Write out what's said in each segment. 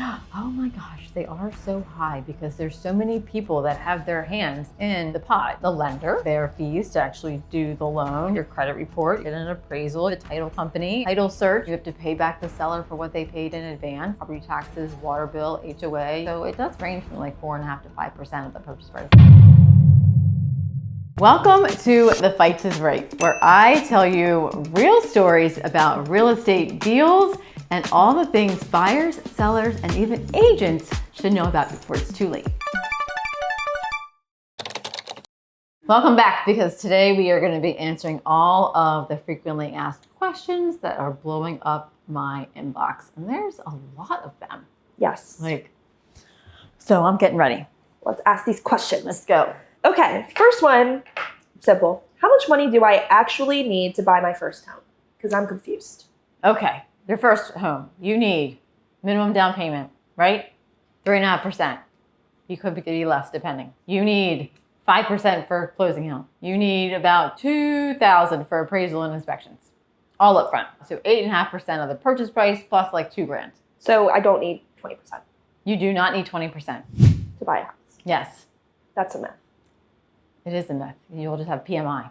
Oh my gosh, they are so high because there's so many people that have their hands in the pot. The lender, their fees to actually do the loan, your credit report, get an appraisal, the title company, title search. You have to pay back the seller for what they paid in advance, property taxes, water bill, HOA. So it does range from like 4.5% to 5% of the purchase price. Welcome to the Fitze Is Right, where I tell you real stories about real estate deals and all the things buyers, sellers, and even agents should know about before it's too late. Welcome back, because today we are going to be answering all of the frequently asked questions that are blowing up my inbox. And there's a lot of them. Yes. So I'm getting ready. Let's ask these questions. Let's go. Okay, first one, simple. How much money do I actually need to buy my first home? Because I'm confused. Okay, your first home, you need minimum down payment, right? 3.5%. You could be less depending. You need 5% for closing home. You need about $2,000 for appraisal and inspections, all up front. So 8.5% of the purchase price plus like $2,000. So I don't need 20%. You do not need 20%. To buy a house. Yes. That's a myth. It is a myth. You'll just have PMI.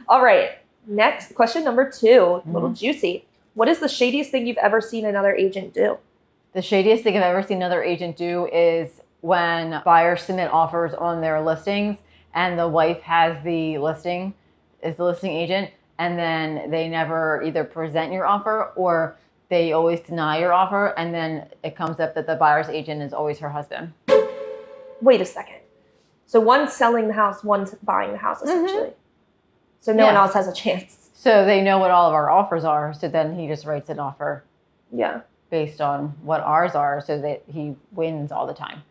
All right. Next, question number 2, a little juicy. What is the shadiest thing you've ever seen another agent do? The shadiest thing I've ever seen another agent do is when buyers submit offers on their listings and the wife has the listing, is the listing agent, and then they never either present your offer or they always deny your offer, and then it comes up that the buyer's agent is always her husband. Wait a second. So one's selling the house, one's buying the house, essentially. So no one else has a chance. So they know what all of our offers are, so then he just writes an offer based on what ours are, so that he wins all the time.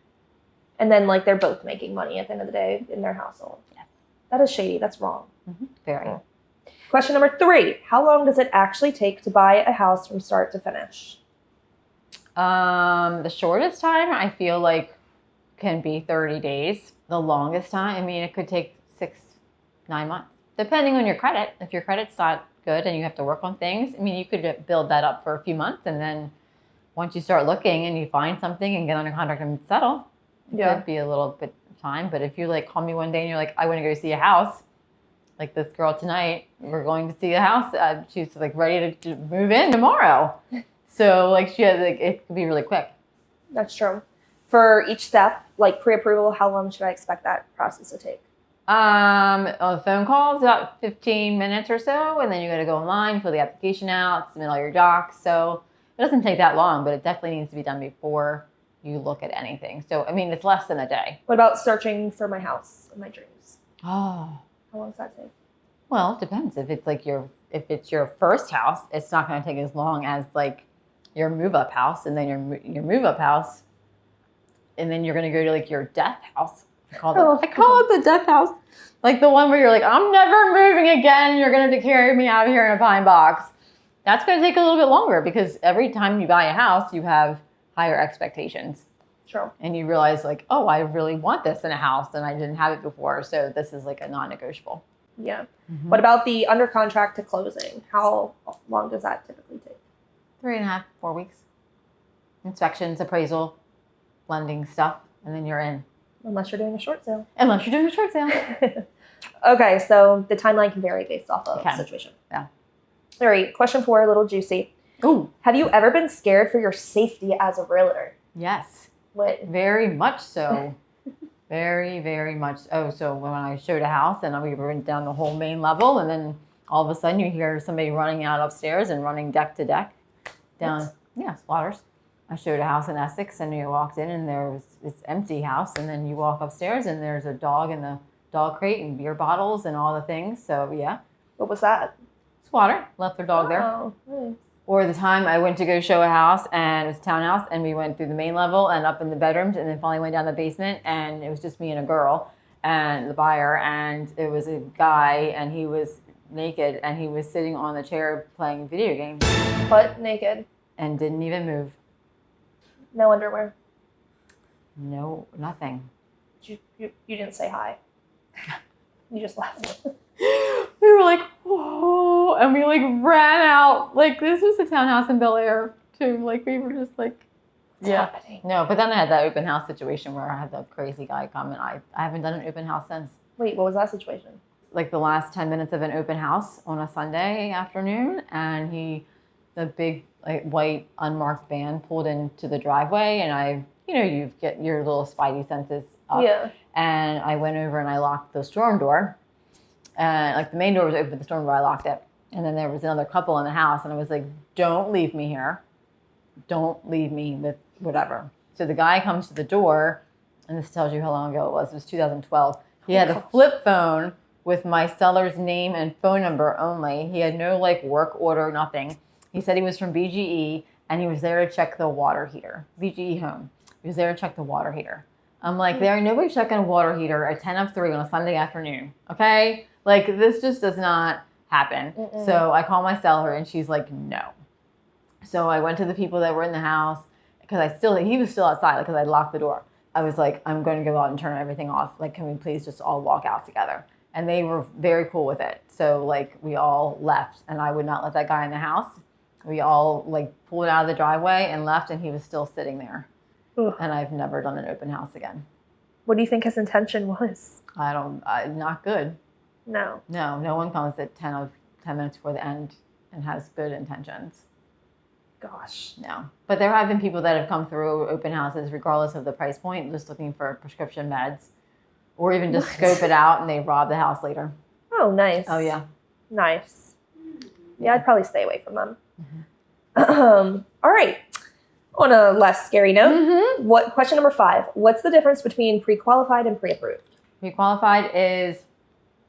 And then they're both making money at the end of the day in their household. Yeah. That is shady. That's wrong. Very. Question number 3. How long does it actually take to buy a house from start to finish? The shortest time I feel like can be 30 days. The longest time, it could take 6-9 months, depending on your credit. If your credit's not good and you have to work on things, you could build that up for a few months, and then once you start looking and you find something and get under contract and settle, it could be a little bit of time. But if you call me one day and you're like, I want to go see a house, like this girl tonight, we're going to see a house. She's ready to move in tomorrow. So she has it could be really quick. That's true. For each step, pre-approval, how long should I expect that process to take? On the phone calls, about 15 minutes or so, and then you got to go online, fill the application out, submit all your docs. So it doesn't take that long, but it definitely needs to be done before you look at anything. So it's less than a day. What about searching for my house and my dreams? Oh. How long does that take? Well, it depends. If it's your first house, it's not going to take as long as your move-up house, and then your move-up house, and then you're going to go to your death house. I call it the death house. The one where you're I'm never moving again. You're going to carry me out of here in a pine box. That's going to take a little bit longer, because every time you buy a house, you have higher expectations. Sure. And you realize oh, I really want this in a house and I didn't have it before. So this is a non-negotiable. Yeah. What about the under contract to closing? How long does that typically take? 3.5, 4 weeks. Inspections, appraisal, lending stuff, and then you're in. Unless you're doing a short sale. Okay, so the timeline can vary based off of the situation. Yeah. All right, question 4, a little juicy. Ooh. Have you ever been scared for your safety as a realtor? Yes. What? Very much so. Very, very much. Oh, so when I showed a house and we went down the whole main level, and then all of a sudden you hear somebody running out upstairs and running deck to deck down. What? Yeah, squatters. I showed a house in Essex, and you walked in and there was this empty house, and then you walk upstairs and there's a dog in the dog crate and beer bottles and all the things. So yeah. What was that? Squatter left their dog there. Oh, nice. Or the time I went to go show a house, and it was a townhouse, and we went through the main level and up in the bedrooms, and then finally went down the basement, and it was just me and a girl and the buyer, and it was a guy, and he was naked, and he was sitting on the chair playing video games. Butt naked. And didn't even move. No underwear. No, nothing. You didn't say hi. You just left. We were whoa, and we ran out. This was a townhouse in Bel Air too. Like we were just like, What's yeah. happening? No, but then I had that open house situation where I had the crazy guy come, and I haven't done an open house since. Wait, what was that situation? Like the last 10 minutes of an open house on a Sunday afternoon, and the big like white unmarked van pulled into the driveway, and you get your little spidey senses up. Yeah. And I went over and I locked the storm door, and like the main door was open, but the storm door I locked it. And then there was another couple in the house, and I was like, "Don't leave me here. Don't leave me with whatever." So the guy comes to the door, and this tells you how long ago it was. It was 2012. He had a flip phone with my seller's name and phone number only. He had no like work order, nothing. He said he was from BGE, and he was there to check the water heater. BGE Home. He was there to check the water heater. I'm like, there ain't nobody checking a water heater at 10 of 3 on a Sunday afternoon. Okay? Like, this just does not happen. Mm-mm. So I call my seller, and she's like, no. So I went to the people that were in the house, because he was still outside, because I locked the door. I was like, I'm going to go out and turn everything off. Like, can we please just all walk out together? And they were very cool with it. So like we all left, and I would not let that guy in the house. We all like pulled out of the driveway and left, and he was still sitting there. Ugh. And I've never done an open house again. What do you think his intention was? Not good. No. No one comes at 10 minutes before the end and has good intentions. Gosh. No. But there have been people that have come through open houses, regardless of the price point, just looking for prescription meds. Or even just scope it out, and they rob the house later. Oh, nice. Oh, yeah. Nice. Yeah, I'd probably stay away from them. Mm-hmm. All right. On a less scary note, question number 5. What's the difference between pre-qualified and pre-approved? Pre-qualified is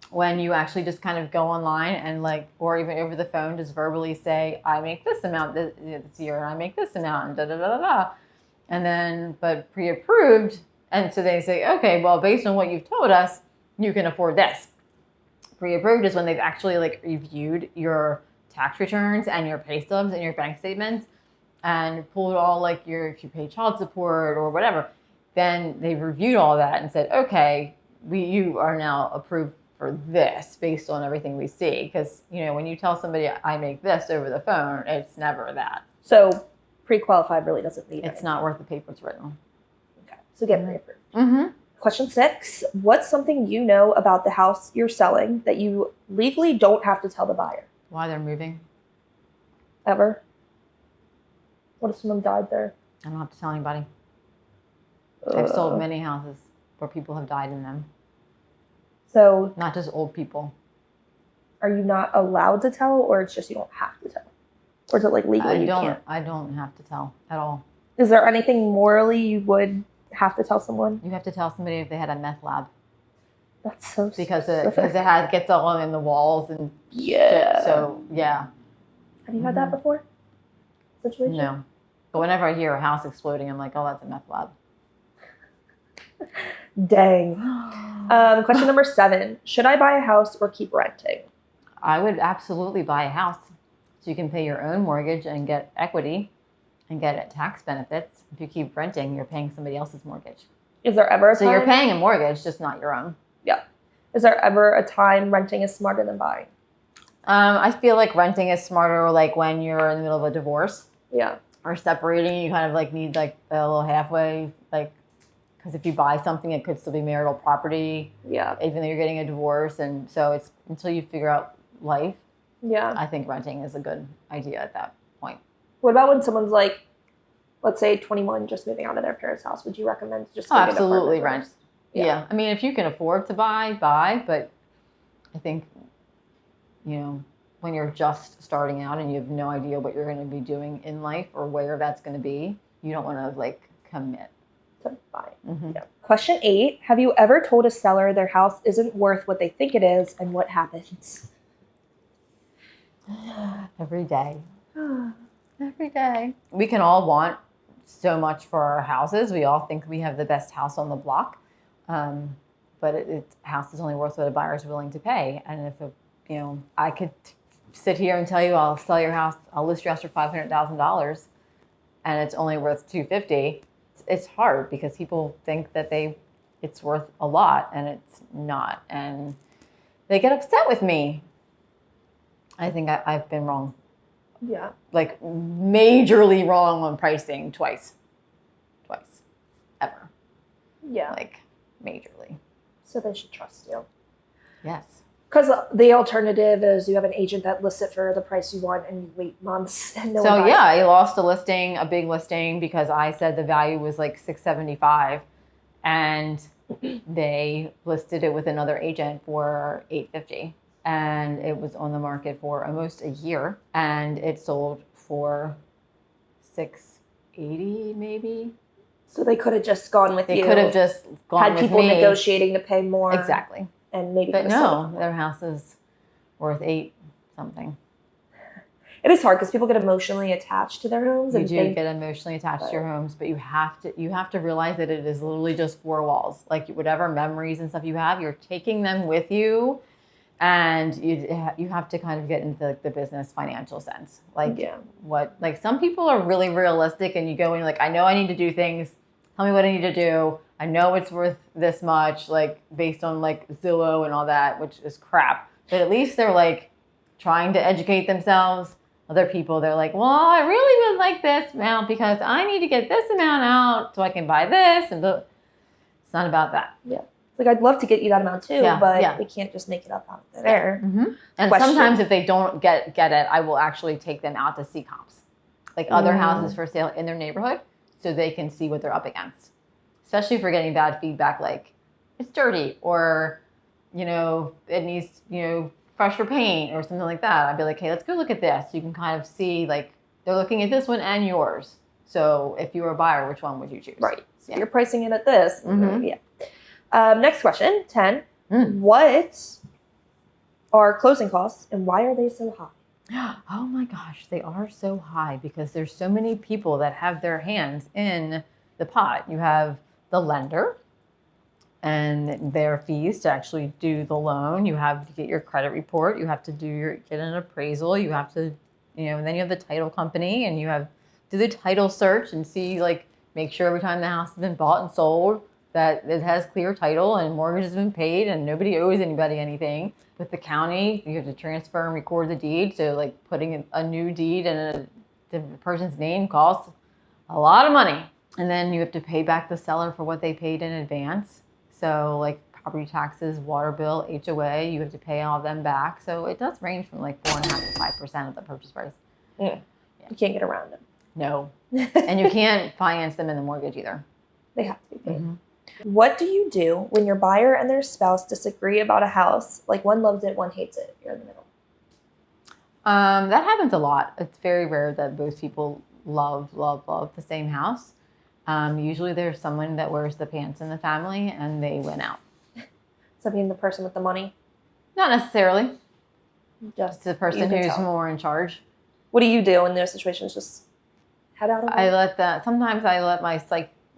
when you actually just kind of go online and like, or even over the phone, just verbally say, I make this amount this year, and I make this amount, and da-da-da-da-da. And then, but pre-approved, and so they say, okay, well, based on what you've told us, you can afford this. Pre-approved is when they've actually like reviewed your tax returns and your pay stubs and your bank statements and pulled all like if you pay child support or whatever, then they've reviewed all that and said, okay, you are now approved for this based on everything we see. Because, when you tell somebody I make this over the phone, it's never that. So pre-qualified really doesn't mean it's not worth the paper it's written on. Okay, so get pre-approved. Mm-hmm. Question 6, what's something you know about the house you're selling that you legally don't have to tell the buyer? Why they're moving. Ever? What if someone died there? I don't have to tell anybody. I've sold many houses where people have died in them. So not just old people. Are you not allowed to tell, or it's just you don't have to tell? Or is it like legally you can't? I don't have to tell at all. Is there anything morally you would have to tell someone? You have to tell somebody if they had a meth lab. That's so because it gets all in the walls and yeah. shit. So yeah. Have you had that before? Situation? No. But whenever I hear a house exploding, I'm like, oh, that's a meth lab. Dang. Question number 7. Should I buy a house or keep renting? I would absolutely buy a house so you can pay your own mortgage and get equity and get tax benefits. If you keep renting, you're paying somebody else's mortgage. Is there ever a time? So you're paying a mortgage, just not your own. Yeah. Is there ever a time renting is smarter than buying? I feel like renting is smarter like when you're in the middle of a divorce. Yeah. Or separating, you kind of like need like a little halfway, like, because if you buy something, it could still be marital property. Yeah. Even though you're getting a divorce. And so it's until you figure out life. Yeah. I think renting is a good idea at that point. What about when someone's like, let's say 21, just moving out of their parents' house? Would you recommend just absolutely rent? Yeah. I mean, if you can afford to buy. But I think, when you're just starting out and you have no idea what you're going to be doing in life or where that's going to be, you don't want to like commit to buy. Mm-hmm. Yeah. Question 8. Have you ever told a seller their house isn't worth what they think it is, and what happens? Every day. Every day. We can all want so much for our houses. We all think we have the best house on the block. But house is only worth what a buyer is willing to pay. And if I could sit here and tell you I'll sell your house, I'll list your house for $500,000, and it's only worth $250,000. It's hard because people think that it's worth a lot, and it's not, and they get upset with me. I think I've been wrong Yeah. Like majorly wrong on pricing twice ever. Yeah. Like majorly. So they should trust you. Yes. Because the alternative is you have an agent that lists it for the price you want and you wait months and no one buys it. I lost a big listing, because I said the value was like $675, and they listed it with another agent for $850, and it was on the market for almost a year, and it sold for $680 maybe. So they could have just gone with you. They could have just gone had with people me. negotiating to pay more. Exactly. And maybe. But no, their house is worth $8 something. It is hard because people get emotionally attached to their homes. You do get emotionally attached to your homes, but you have to realize that it is literally just four walls. Like whatever memories and stuff you have, you're taking them with you, and you have to kind of get into the business financial sense. Like like some people are really realistic, and you go in like, I know I need to do things. Tell me what I need to do. I know it's worth this much, like based on like Zillow and all that, which is crap. But at least they're like trying to educate themselves. Other people, they're like, well, I really would like this amount because I need to get this amount out so I can buy this. And it's not about that. Yeah. Like, I'd love to get you that amount too, but we can't just make it up out of there. Mm-hmm. And sometimes if they don't get it, I will actually take them out to see comps. Like other houses for sale in their neighborhood, so they can see what they're up against. Especially if we're getting bad feedback, like it's dirty, or, it needs, fresher paint or something like that. I'd be like, hey, let's go look at this. You can kind of see, like, they're looking at this one and yours. So if you were a buyer, which one would you choose? Right. So you're pricing it at this. Mm-hmm. Yeah. Next question, 10. What are closing costs and why are they so high? Oh my gosh, they are so high because there's so many people that have their hands in the pot. You have the lender and their fees to actually do the loan. You have to get your credit report. You have to get an appraisal. You have to, and then you have the title company, and you have do the title search and see, like, make sure every time the house has been bought and sold that it has clear title and mortgage has been paid and nobody owes anybody anything. With the county, you have to transfer and record the deed. So like putting a new deed in the person's name costs a lot of money. And then you have to pay back the seller for what they paid in advance. So like property taxes, water bill, HOA, you have to pay all of them back. So it does range from like 4.5% to 5% of the purchase price. Yeah. You can't get around them. No. And you can't finance them in the mortgage either. They have to be paid. Mm-hmm. What do you do when your buyer and their spouse disagree about a house? Like one loves it, one hates it. You're in the middle. That happens a lot. It's very rare that both people love the same house. Usually there's someone that wears the pants in the family and they win out. So being the person with the money? Not necessarily. Just the person who's more in charge. What do you do in those situations? Just head out of it? Sometimes I let my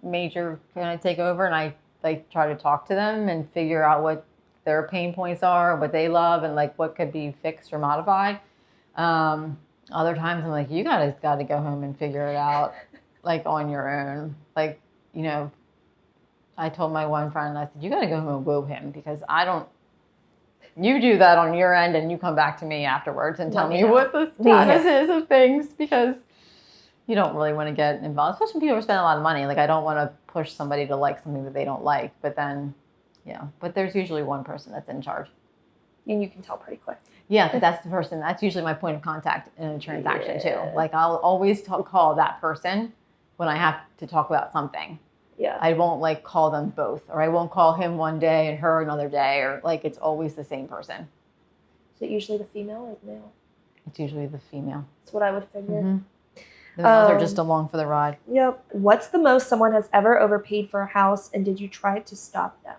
major kind of take over, and I try to talk to them and figure out what their pain points are, what they love, and like what could be fixed or modified. Other times I'm like, you guys got to go home and figure it out, like on your own. Like, I told my one friend, I said, you got to go home and woo him because you do that on your end and you come back to me afterwards and tell me what the status is of things, because you don't really want to get involved, especially when people are spending a lot of money. Like, I don't want to push somebody to like something that they don't like, but then, but there's usually one person that's in charge. And you can tell pretty quick. Yeah, because that's usually my point of contact in a transaction too. Like, I'll always call that person when I have to talk about something. Yeah. I won't call them both, or I won't call him one day and her another day, or it's always the same person. Is it usually the female or the male? It's usually the female. That's what I would figure. Mm-hmm. The males are just along for the ride. Yep. What's the most someone has ever overpaid for a house, and did you try to stop them?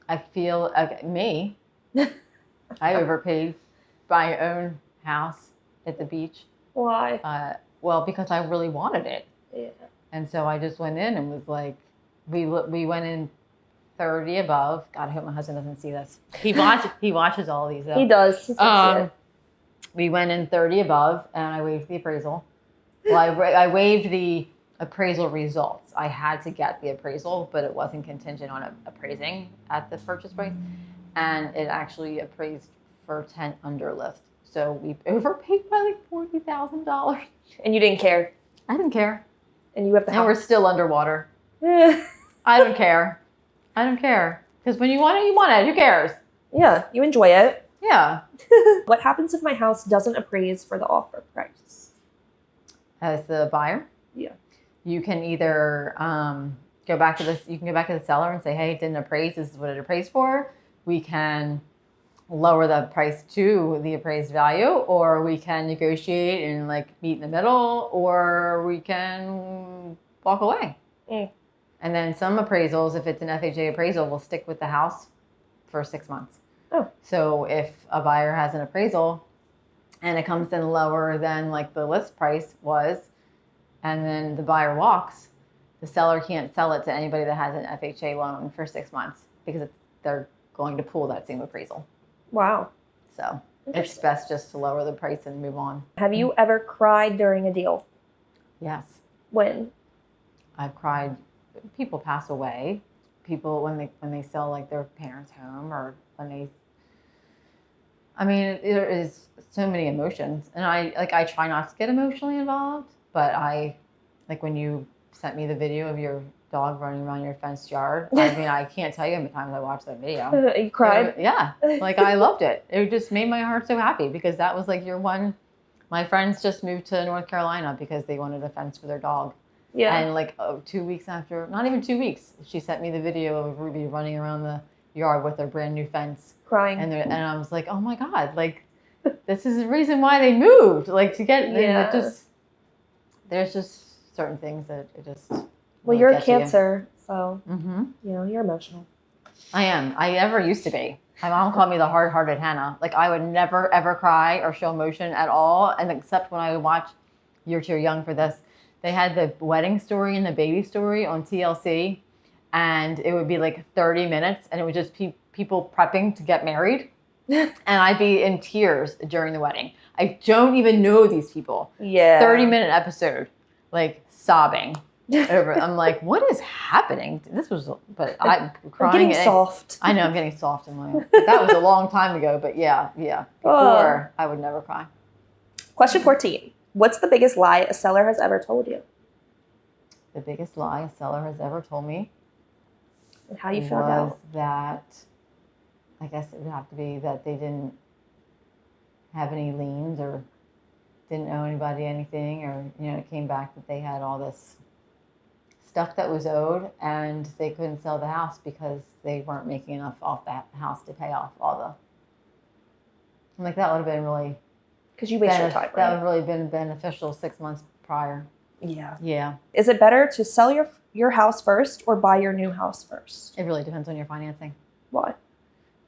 I feel me. I overpaid my own house at the beach. Why? Well, because I really wanted it. Yeah. And so I just went in and was like, we went in 30 above. God, I hope my husband doesn't see this. He watches all these. He does. We went in 30 above, and I waived the appraisal. Well, I waived the appraisal results. I had to get the appraisal, but it wasn't contingent on appraising at the purchase price. And it actually appraised for 10 under list. So we overpaid by like $40,000. And you didn't care. I didn't care. And you have the And we're house. still underwater. I don't care. I don't care. Because when you want it, you want it. Who cares? Yeah, you enjoy it. Yeah. What happens if my house doesn't appraise for the offer price? As the buyer? Yeah. You can either go back to this. You can go back to the seller and say, hey, it didn't appraise. This is what it appraised for. We can lower the price to the appraised value, or we can negotiate and like meet in the middle, or we can walk away. And then some appraisals, if it's an FHA appraisal, will stick with the house for 6 months. Oh. So if a buyer has an appraisal and it comes in lower than like the list price was, and then the buyer walks, the seller can't sell it to anybody that has an FHA loan for 6 months because they're going to pull that same appraisal. Wow. So it's best just to lower the price and move on. Have you ever cried during a deal? Yes. When? I've cried. People pass away. People when they sell like their parents' home, or when they. I mean, there is so many emotions, and I try not to get emotionally involved, but I, like when you sent me the video of your dog running around your fenced yard. I mean, I can't tell you how many times I watched that video. You cried? Yeah, like I loved it. It just made my heart so happy because that was like your one. My friends just moved to North Carolina because they wanted a fence for their dog. Yeah. And like 2 weeks after, not even 2 weeks, she sent me the video of Ruby running around the yard with their brand new fence. Crying. And I was like, oh my God, like this is the reason why they moved. Like to get, there's just certain things that it just. Well, you're a Cancer, so you're emotional. I am. I never used to be. My mom called me the hard-hearted Hannah. Like I would never ever cry or show emotion at all, and except when I would watch You're Too Young for This. They had the wedding story and the baby story on TLC, and it would be like 30 minutes, and it would just be people prepping to get married, and I'd be in tears during the wedding. I don't even know these people. Yeah. 30-minute episode, like sobbing over. I'm like, what is happening? This was, but I'm crying. I'm getting soft. I know I'm getting soft in my. That was a long time ago, but yeah. Before I would never cry. Question 14. What's the biggest lie a seller has ever told you? The biggest lie a seller has ever told me. And how you found out? Was that, I guess it would have to be that they didn't have any liens or didn't owe anybody anything, or it came back that they had all this stuff that was owed and they couldn't sell the house because they weren't making enough off that house to pay off all the. I'm like, that would have been really. Because you waste your time, right? That would have really been beneficial 6 months prior. Yeah. Yeah. Is it better to sell your house first or buy your new house first? It really depends on your financing. Why?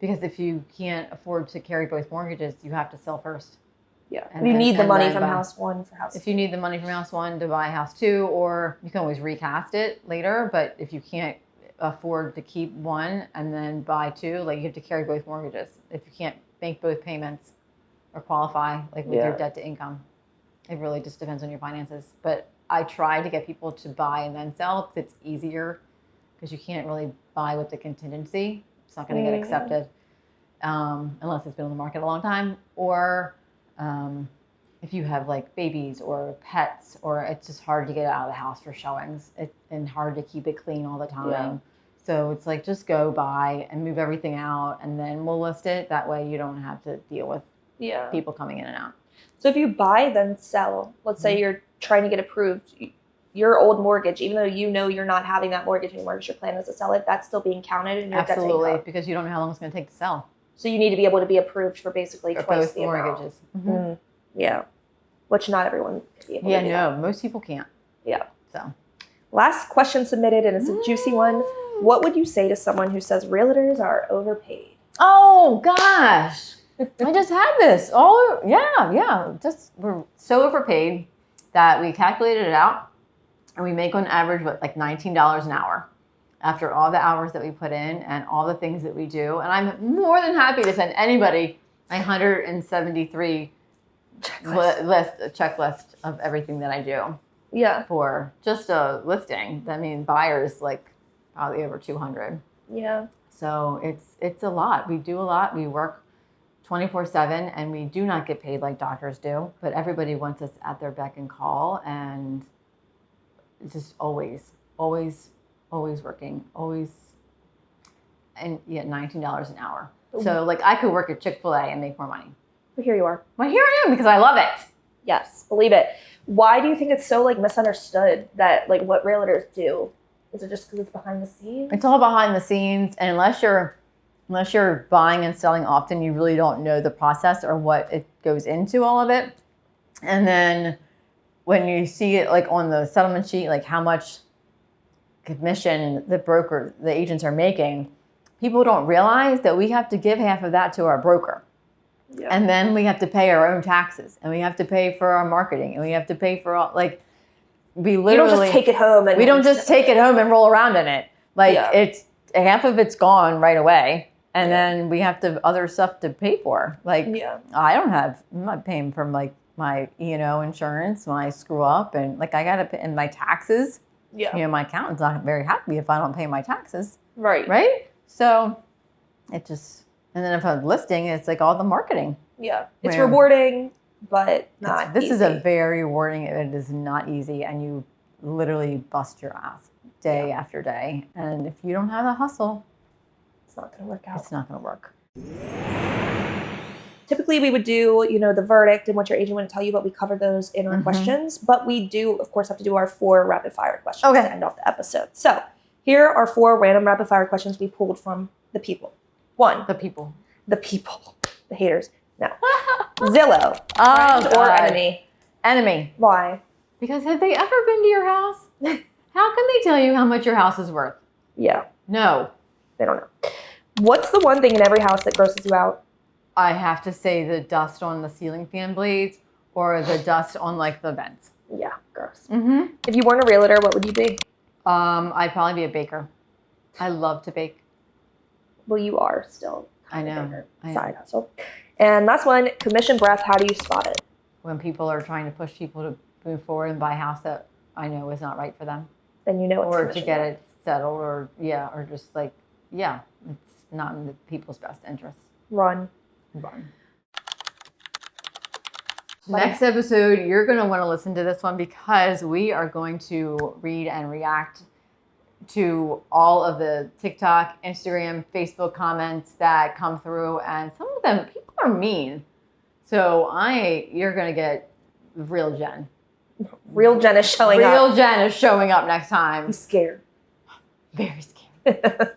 Because if you can't afford to carry both mortgages, you have to sell first. Yeah. You need the money from house one for house two. If you need the money from house one to buy house two, or you can always recast it later, but if you can't afford to keep one and then buy two, like you have to carry both mortgages. If you can't make both payments or qualify, like with your debt to income, it really just depends on your finances. But I try to get people to buy and then sell because it's easier, because you can't really buy with the contingency. It's not going to get accepted unless it's been on the market a long time, or if you have like babies or pets, or it's just hard to get out of the house for showings and hard to keep it clean all the time. Yeah. So it's like, just go buy and move everything out, and then we'll list it. That way you don't have to deal with people coming in and out. So if you buy then sell, let's say you're trying to get approved, your old mortgage, even though you're not having that mortgage anymore because your plan is to sell it, that's still being counted in your debt to income. Absolutely, because you don't know how long it's going to take to sell. So you need to be able to be approved for basically twice the mortgages. Mm-hmm. Yeah, which not everyone can be able to do. Yeah, no, most people can't. Yeah. So, last question submitted, and it's a juicy one. What would you say to someone who says realtors are overpaid? Oh gosh, I just had this. Just we're so overpaid that we calculated it out, and we make on average like $19 an hour. After all the hours that we put in and all the things that we do. And I'm more than happy to send anybody a 173 checklist of everything that I do. Yeah. For just a listing. That means buyers like probably over 200. Yeah. So it's a lot. We do a lot. We work 24/7, and we do not get paid like doctors do, but everybody wants us at their beck and call, and just always working, always, and yet $19 an hour. So like I could work at Chick-fil-A and make more money. But here you are. Well, here I am because I love it. Yes, believe it. Why do you think it's so like misunderstood that like what realtors do? Is it just because it's behind the scenes? It's all behind the scenes, and unless you're buying and selling often, you really don't know the process or what it goes into all of it. And then when you see it like on the settlement sheet, like how much commission the agents are making, people don't realize that we have to give half of that to our broker. Yeah. And then we have to pay our own taxes, and we have to pay for our marketing, and we have to pay for all, like, we literally. You don't just take it home and. We don't just take it home and roll around in it. Like, Yeah. it's half of it's gone right away, and then we have to other stuff to pay for. Like, I'm not paying for like my E&O insurance when I screw up, and like I gotta pay, and my taxes. Yeah. You know, my accountant's not very happy if I don't pay my taxes. Right. Right. So, it just. And then if I'm listing, it's like all the marketing. Yeah. It's rewarding, but not This easy. is a very rewarding. It is not easy, and you literally bust your ass day after day. And if you don't have a hustle, it's not going to work out. It's not going to work. Typically, we would do, the verdict and what your agent would tell you, but we cover those in our questions. But we do, of course, have to do our 4 rapid fire questions to end off the episode. So here are 4 random rapid fire questions we pulled from the people. 1. The people. The haters. No. Zillow. Oh, friend or enemy? Enemy. Why? Because have they ever been to your house? How can they tell you how much your house is worth? Yeah. No. They don't know. What's the one thing in every house that grosses you out? I have to say the dust on the ceiling fan blades or the dust on like the vents. Yeah, gross. Mm-hmm. If you weren't a realtor, what would you be? I'd probably be a baker. I love to bake. Well, you are still. I know. Side hustle. And last one, commission breath. How do you spot it? When people are trying to push people to move forward and buy a house that I know is not right for them. Then you know it's or to get it settled, or just like, it's not in the people's best interest. Run. Next episode, you're going to want to listen to this one because we are going to read and react to all of the TikTok, Instagram, Facebook comments that come through, and some of them, people are mean. So you're going to get real Jen. Real Jen is showing up. Real Jen is showing up next time. I'm scared. Very scared.